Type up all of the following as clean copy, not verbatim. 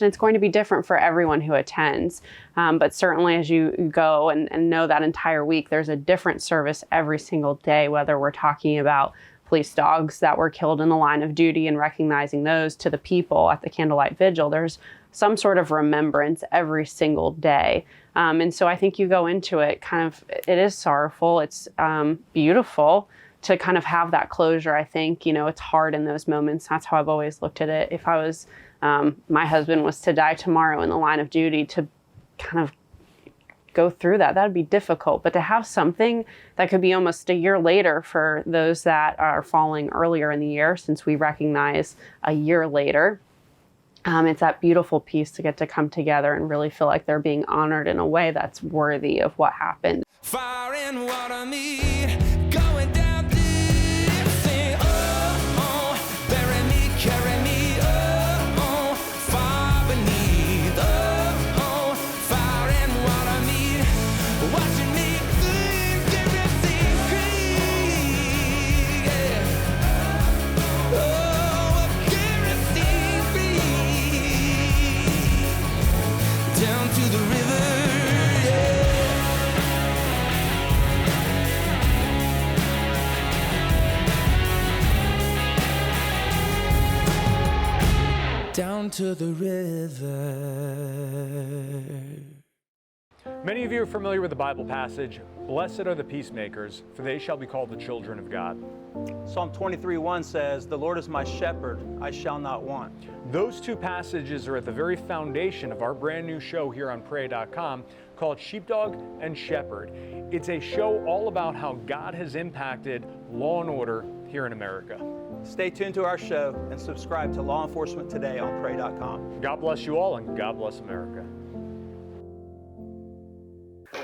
And it's going to be different for everyone who attends. But certainly as you go and know that entire week, there's a different service every single day, whether we're talking about police dogs that were killed in the line of duty and recognizing those, to the people at the candlelight vigil. There's some sort of remembrance every single day. And so I think you go into it it is sorrowful. It's beautiful to kind of have that closure. I think, it's hard in those moments. That's how I've always looked at it. If I was, my husband was to die tomorrow in the line of duty, to kind of go through that would be difficult. But to have something that could be almost a year later for those that are falling earlier in the year, since we recognize a year later, it's that beautiful piece to get to come together and really feel like they're being honored in a way that's worthy of what happened. Fire and water me, going down deep, sing, oh, oh, bury me, carry me, oh, oh, far beneath, oh, oh, fire and water me, watching me sing, give me sing, free, yeah, oh, give me sing, free, down to the river. Down to the river. Many of you are familiar with the Bible passage, "Blessed are the peacemakers, for they shall be called the children of God." Psalm 23:1 says, "The Lord is my shepherd, I shall not want." Those two passages are at the very foundation of our brand new show here on Pray.com called Sheepdog and Shepherd. It's a show all about how God has impacted law and order here in America. Stay tuned to our show and subscribe to Law Enforcement Today on Pray.com. God bless you all, and God bless America.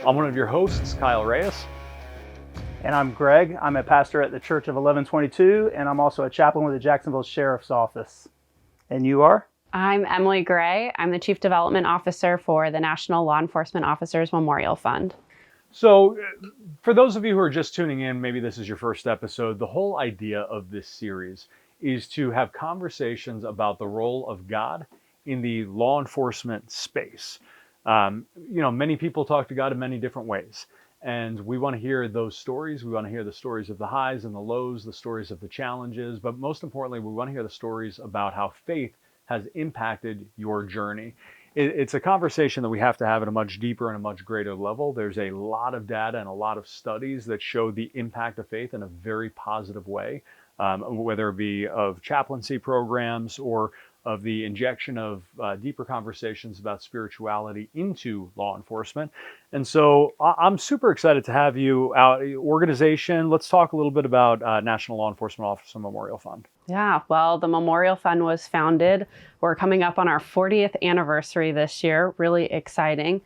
I'm one of your hosts, Kyle Reyes. And I'm Greg. I'm a pastor at the Church of 1122, and I'm also a chaplain with the Jacksonville Sheriff's Office. And you are? I'm Emily Gray. I'm the Chief Development Officer for the National Law Enforcement Officers Memorial Fund. So for those of you who are just tuning in, maybe this is your first episode, the whole idea of this series is to have conversations about the role of God in the law enforcement space. Many people talk to God in many different ways, and we want to hear those stories. We want to hear the stories of the highs and the lows, the stories of the challenges, but most importantly, we want to hear the stories about how faith has impacted your journey. It's a conversation that we have to have at a much deeper and a much greater level. There's a lot of data and a lot of studies that show the impact of faith in a very positive way, whether it be of chaplaincy programs or of the injection of deeper conversations about spirituality into law enforcement. And so I'm super excited to have you out. Organization, let's talk a little bit about National Law Enforcement Officer Memorial Fund. Yeah, well, the Memorial Fund was founded. We're coming up on our 40th anniversary this year. Really exciting.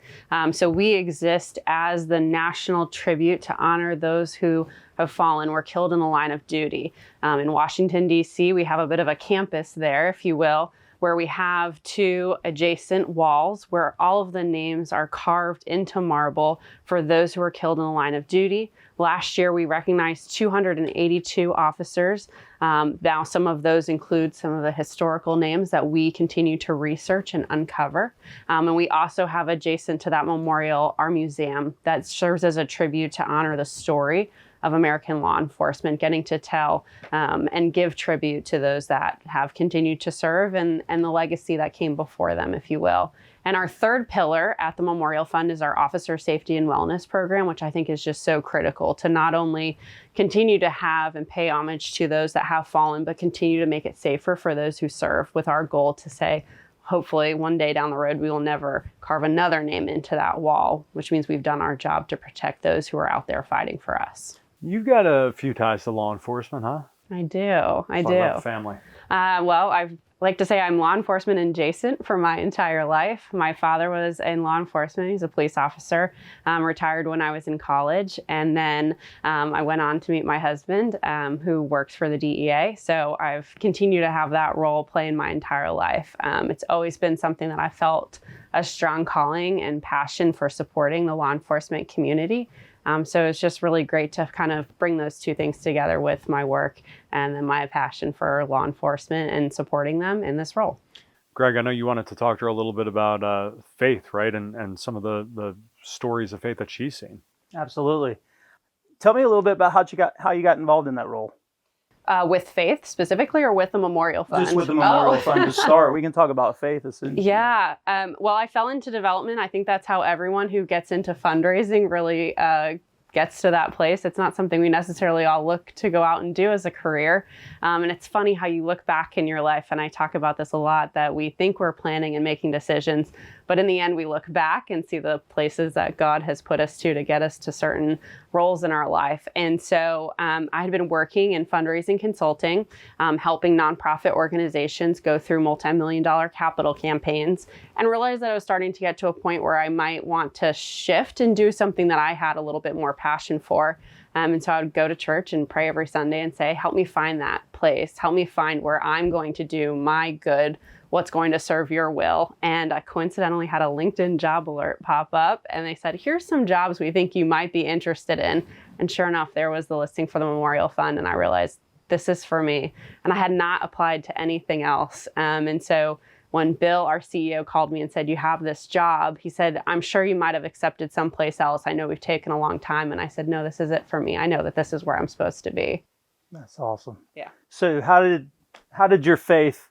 So we exist as the national tribute to honor those who have fallen, were killed in the line of duty. In Washington, D.C., we have a bit of a campus there, if you will, where we have two adjacent walls where all of the names are carved into marble for those who were killed in the line of duty. Last year, we recognized 282 officers. Now, some of those include some of the historical names that we continue to research and uncover. And we also have adjacent to that memorial, our museum that serves as a tribute to honor the story of American law enforcement, getting to tell and give tribute to those that have continued to serve and the legacy that came before them, if you will. And our third pillar at the Memorial Fund is our Officer Safety and Wellness Program, which I think is just so critical to not only continue to have and pay homage to those that have fallen, but continue to make it safer for those who serve, with our goal to say, hopefully one day down the road, we will never carve another name into that wall, which means we've done our job to protect those who are out there fighting for us. You've got a few ties to law enforcement, huh? I do. Talk about the family. Well, I like to say I'm law enforcement adjacent for my entire life. My father was in law enforcement. He's a police officer, retired when I was in college. And then I went on to meet my husband, who works for the DEA. So I've continued to have that role play in my entire life. It's always been something that I felt a strong calling and passion for supporting the law enforcement community. So it's just really great to kind of bring those two things together with my work and then my passion for law enforcement and supporting them in this role. Greg, I know you wanted to talk to her a little bit about faith, right? And some of the stories of faith that she's seen. Absolutely. Tell me a little bit about how you got involved in that role. With faith specifically, or with the Memorial Fund? Just with the Memorial Oh. Fund to start. We can talk about faith as soon as Yeah. Well, I fell into development. I think that's how everyone who gets into fundraising really gets to that place. It's not something we necessarily all look to go out and do as a career. And it's funny how you look back in your life, and I talk about this a lot, that we think we're planning and making decisions, but in the end, we look back and see the places that God has put us to get us to certain roles in our life. And so I had been working in fundraising consulting, helping nonprofit organizations go through multi-million-dollar capital campaigns, and realized that I was starting to get to a point where I might want to shift and do something that I had a little bit more passion for. And so I would go to church and pray every Sunday and say, help me find that place. Help me find where I'm going to do my good, what's going to serve your will. And I coincidentally had a LinkedIn job alert pop up, and they said, here's some jobs we think you might be interested in. And sure enough, there was the listing for the Memorial Fund, and I realized this is for me. And I had not applied to anything else. And so when Bill, our CEO, called me and said, you have this job, he said, I'm sure you might have accepted someplace else. I know we've taken a long time. And I said, no, this is it for me. I know that this is where I'm supposed to be. That's awesome. Yeah. So how did your faith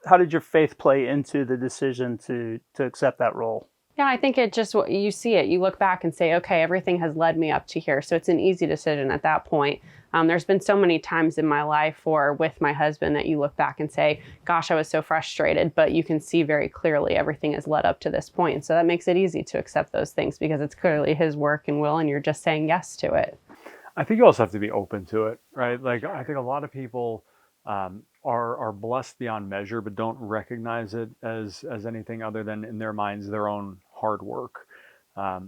play into the decision to accept that role? Yeah, I think it just, you see it, you look back and say, okay, everything has led me up to here. So it's an easy decision at that point. There's been so many times in my life or with my husband that you look back and say, gosh, I was so frustrated, but you can see very clearly everything has led up to this point. And so that makes it easy to accept those things because it's clearly his work and will, and you're just saying yes to it. I think you also have to be open to it, right? Like, I think a lot of people are blessed beyond measure, but don't recognize it as anything other than, in their minds, their own hard work. Over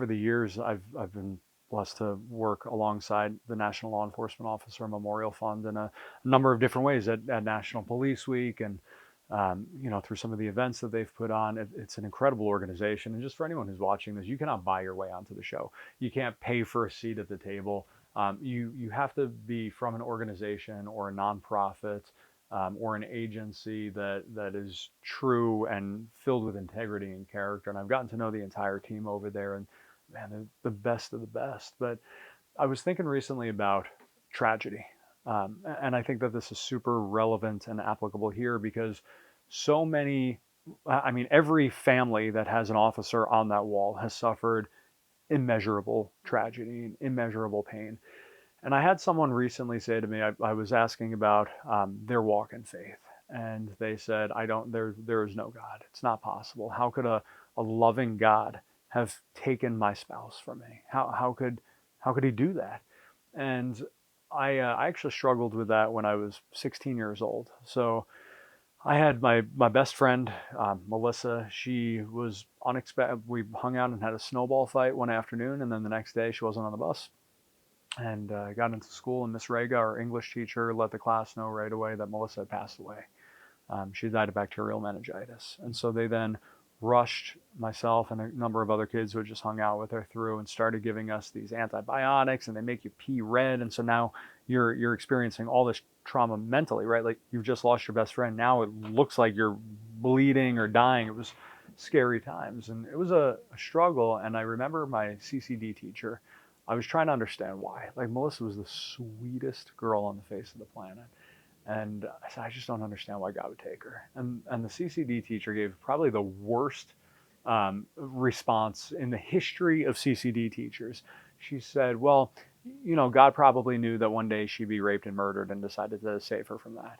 the years, I've been blessed to work alongside the National Law Enforcement Officer Memorial Fund in a number of different ways at National Police Week, and through some of the events that they've put on. It's an incredible organization. And just for anyone who's watching this, you cannot buy your way onto the show. You can't pay for a seat at the table. You have to be from an organization or a nonprofit or an agency that is true and filled with integrity and character. And I've gotten to know the entire team over there, and man, they're the best of the best. But I was thinking recently about tragedy. And I think that this is super relevant and applicable here because every family that has an officer on that wall has suffered immeasurable tragedy and immeasurable pain. And I had someone recently say to me, I was asking about their walk in faith, and they said, there is no God. It's not possible. How could a loving God have taken my spouse from me? How could he do that? And I actually struggled with that when I was 16 years old. So I had my best friend, Melissa. She was unexpected. We hung out and had a snowball fight one afternoon, and then the next day she wasn't on the bus. And I got into school, and Miss Rega, our English teacher, let the class know right away that Melissa had passed away. She died of bacterial meningitis. And so they then rushed myself and a number of other kids who had just hung out with her through and started giving us these antibiotics, and they make you pee red. And so now you're experiencing all this trauma mentally, right? Like, you've just lost your best friend. Now it looks like you're bleeding or dying. It was scary times, and it was a struggle. And I remember my CCD teacher, I was trying to understand why. Like, Melissa was the sweetest girl on the face of the planet. And I said, I just don't understand why God would take her. And the CCD teacher gave probably the worst response in the history of CCD teachers. She said, well, God probably knew that one day she'd be raped and murdered and decided to save her from that.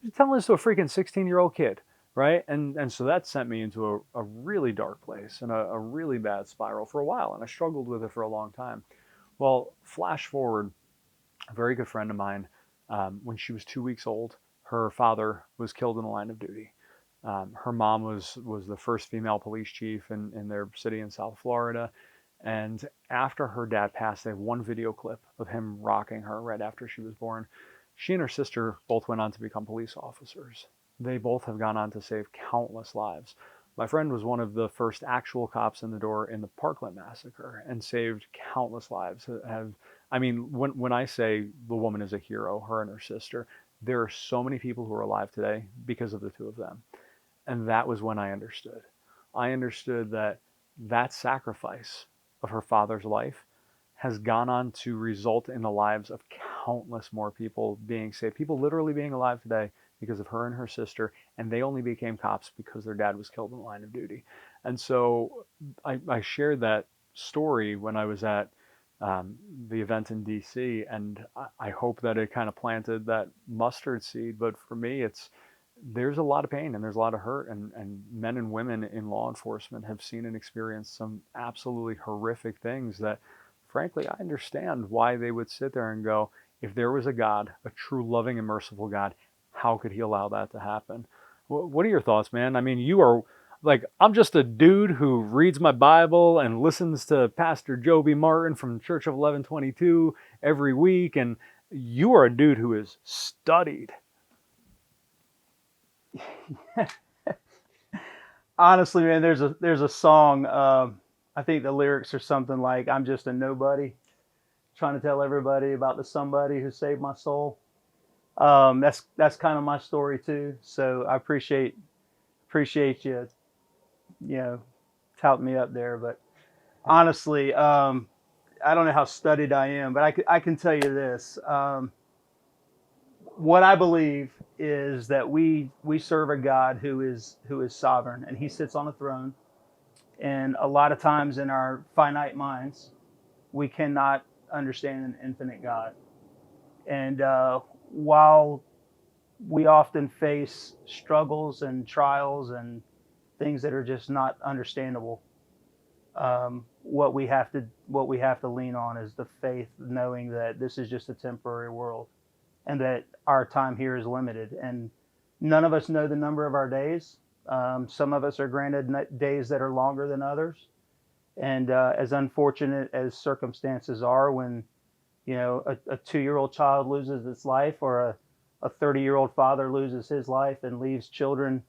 She's telling this to a freaking 16-year-old kid, right? And so that sent me into a really dark place and a really bad spiral for a while. And I struggled with it for a long time. Well, flash forward, a very good friend of mine, when she was 2 weeks old, her father was killed in the line of duty. Her mom was the first female police chief in their city in South Florida. And after her dad passed, they have one video clip of him rocking her right after she was born. She and her sister both went on to become police officers. They both have gone on to save countless lives. My friend was one of the first actual cops in the door in the Parkland massacre and saved countless lives. When I say the woman is a hero, her and her sister, there are so many people who are alive today because of the two of them. And that was when I understood. I understood that that sacrifice of her father's life has gone on to result in the lives of countless more people being saved. People literally being alive today because of her and her sister, and they only became cops because their dad was killed in the line of duty. And so I shared that story when I was at the event in DC, and I hope that it kind of planted that mustard seed. But for me, there's a lot of pain and there's a lot of hurt, and men and women in law enforcement have seen and experienced some absolutely horrific things that, frankly, I understand why they would sit there and go, if there was a God, a true loving and merciful God, how could he allow that to happen? What are your thoughts, man? I mean, you are like, I'm just a dude who reads my Bible and listens to Pastor Joby Martin from Church of 1122 every week, and you are a dude who is studied. Honestly, man, there's a song. I think the lyrics are something like, "I'm just a nobody, trying to tell everybody about the somebody who saved my soul." That's kind of my story too. So I appreciate you, touting me up there. But honestly, I don't know how studied I am, but I can tell you this. What I believe is that we serve a God who is sovereign, and he sits on a throne. And a lot of times in our finite minds, we cannot understand an infinite God. And while we often face struggles and trials and things that are just not understandable, what we have to lean on is the faith, knowing that this is just a temporary world, and that our time here is limited. And none of us know the number of our days. Some of us are granted days that are longer than others. And as unfortunate as circumstances are, when a 2-year-old child loses its life, or a 30-year-old father loses his life and leaves children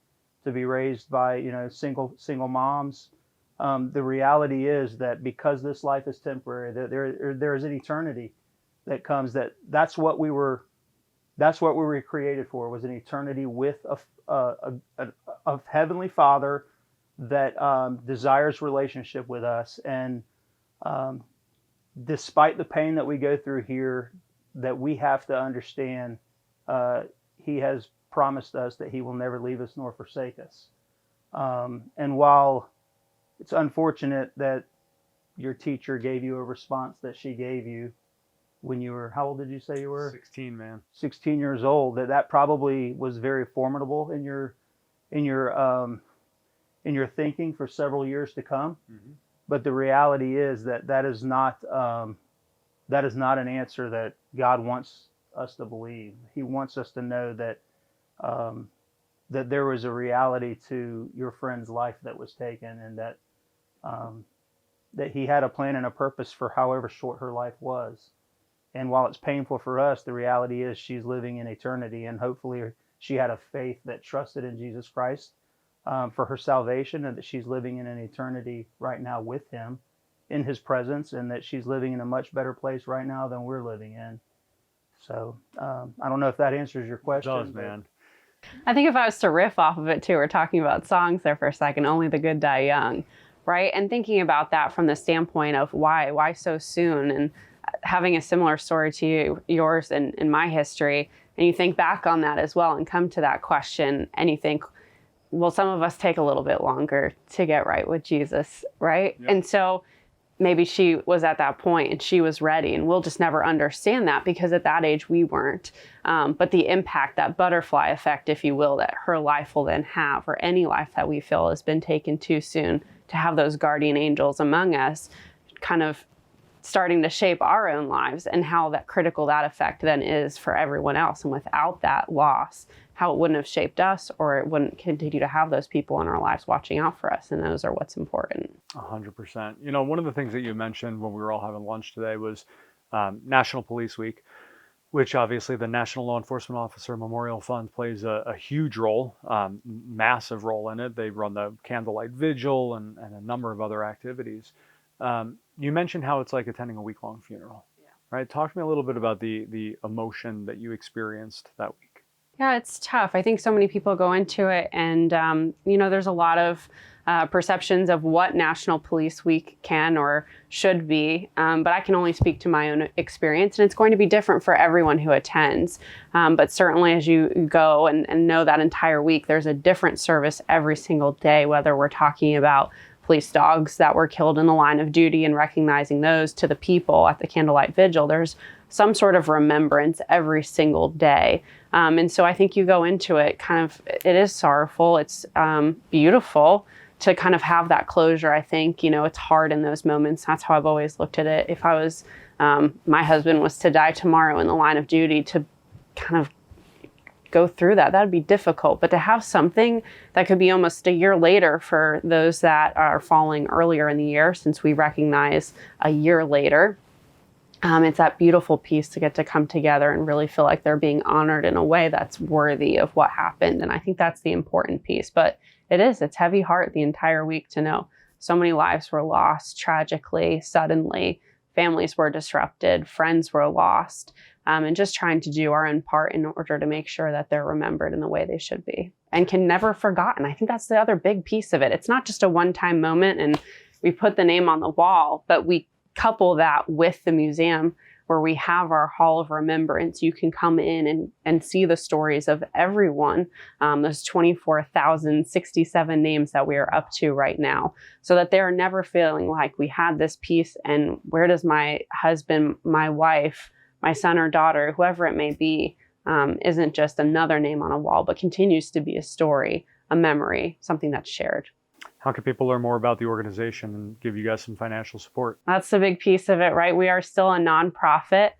to be raised by single moms, the reality is that because this life is temporary, that there is an eternity that comes. That's what we were created for, was an eternity with a heavenly Father that desires relationship with us. And despite the pain that we go through here, that we have to understand, he has promised us that he will never leave us nor forsake us. And while it's unfortunate that your teacher gave you a response that she gave you when you were, how old did you say you were? 16, man. 16 years old. That probably was very formidable in your thinking for several years to come. Mm-hmm. But the reality is that is not an answer that God wants us to believe. He wants us to know that that there was a reality to your friend's life that was taken, and that he had a plan and a purpose for however short her life was. And while it's painful for us, the reality is she's living in eternity, and hopefully she had a faith that trusted in Jesus Christ for her salvation, and that she's living in an eternity right now with him in his presence, and that she's living in a much better place right now than we're living in. So I don't know if that answers your question. It does, man. I think if I was to riff off of it too, we're talking about songs there for a second, Only the Good Die Young, right? And thinking about that from the standpoint of why so soon, and having a similar story to yours and my history, and you think back on that as well and come to that question, and you think, well, some of us take a little bit longer to get right with Jesus, right? Yep. And so maybe she was at that point and she was ready, and we'll just never understand that because at that age we weren't. But the impact, that butterfly effect, if you will, that her life will then have, or any life that we feel has been taken too soon, to have those guardian angels among us kind of starting to shape our own lives, and how that critical that effect then is for everyone else. And without that loss, how it wouldn't have shaped us, or it wouldn't continue to have those people in our lives watching out for us. And those are what's important. 100%. One of the things that you mentioned when we were all having lunch today was National Police Week, which obviously the National Law Enforcement Officer Memorial Fund plays a huge role, massive role in it. They run the candlelight vigil and a number of other activities. You mentioned how it's like attending a week-long funeral, right? Talk to me a little bit about the emotion that you experienced that week. Yeah, it's tough. I think so many people go into it and, there's a lot of perceptions of what National Police Week can or should be. But I can only speak to my own experience, and it's going to be different for everyone who attends. But certainly as you go and know that entire week, there's a different service every single day, whether we're talking about police dogs that were killed in the line of duty and recognizing those to the people at the candlelight vigil. There's some sort of remembrance every single day. And so I think you go into it it is sorrowful. It's beautiful to kind of have that closure. I think, it's hard in those moments. That's how I've always looked at it. If I was, my husband was to die tomorrow in the line of duty, to kind of go through that'd be difficult. But to have something that could be almost a year later for those that are falling earlier in the year, since we recognize a year later, it's that beautiful piece to get to come together and really feel like they're being honored in a way that's worthy of what happened. And I think that's the important piece. But it's heavy heart the entire week to know so many lives were lost tragically, suddenly. Families were disrupted, friends were lost, and just trying to do our own part in order to make sure that they're remembered in the way they should be and can never forgotten. I think that's the other big piece of it. It's not just a one-time moment and we put the name on the wall, but we couple that with the museum where we have our Hall of Remembrance. You can come in and see the stories of everyone, those 24,067 names that we are up to right now, so that they're never feeling like we had this piece and where does my husband, my wife, my son or daughter, whoever it may be, isn't just another name on a wall, but continues to be a story, a memory, something that's shared. How can people learn more about the organization and give you guys some financial support? That's the big piece of it, right? We are still a nonprofit.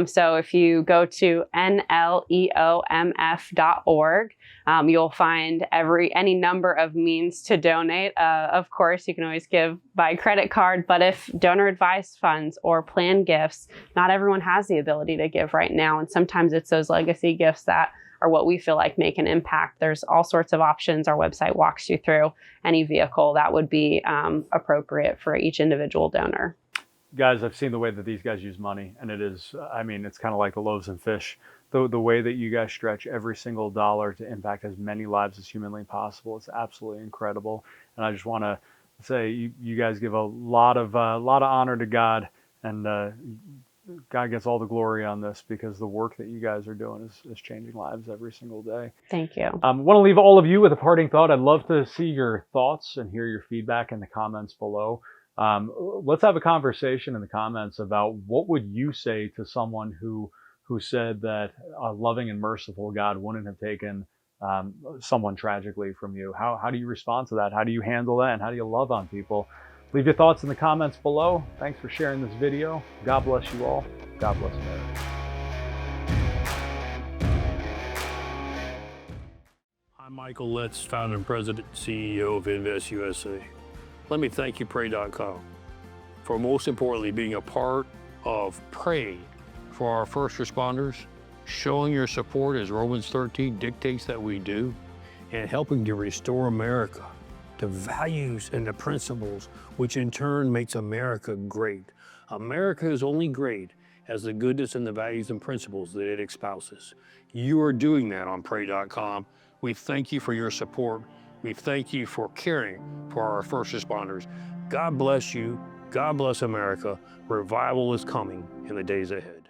So if you go to nleomf.org, you'll find any number of means to donate. Of course, you can always give by credit card, but if donor advised funds or planned gifts, not everyone has the ability to give right now. And sometimes it's those legacy gifts that are what we feel like make an impact. There's all sorts of options. Our website walks you through any vehicle that would be appropriate for each individual donor. Guys, I've seen the way that these guys use money, and it's kind of like the loaves and fish. The way that you guys stretch every single dollar to impact as many lives as humanly possible, it's absolutely incredible. And I just want to say you guys give a lot of honor to God, and God gets all the glory on this because the work that you guys are doing is changing lives every single day. Thank you. I want to leave all of you with a parting thought. I'd love to see your thoughts and hear your feedback in the comments below. Let's have a conversation in the comments about what would you say to someone who said that a loving and merciful God wouldn't have taken someone tragically from you. How do you respond to that? How do you handle that? And how do you love on people? Leave your thoughts in the comments below. Thanks for sharing this video. God bless you all. God bless America. I'm Michael Litz, founder and president and CEO of Invest USA. Let me thank you, Pray.com, for most importantly being a part of Pray for our first responders, showing your support as Romans 13 dictates that we do, and helping to restore America to values and the principles, which in turn makes America great. America is only great as the goodness and the values and principles that it espouses. You are doing that on Pray.com. We thank you for your support. We thank you for caring for our first responders. God bless you. God bless America. Revival is coming in the days ahead.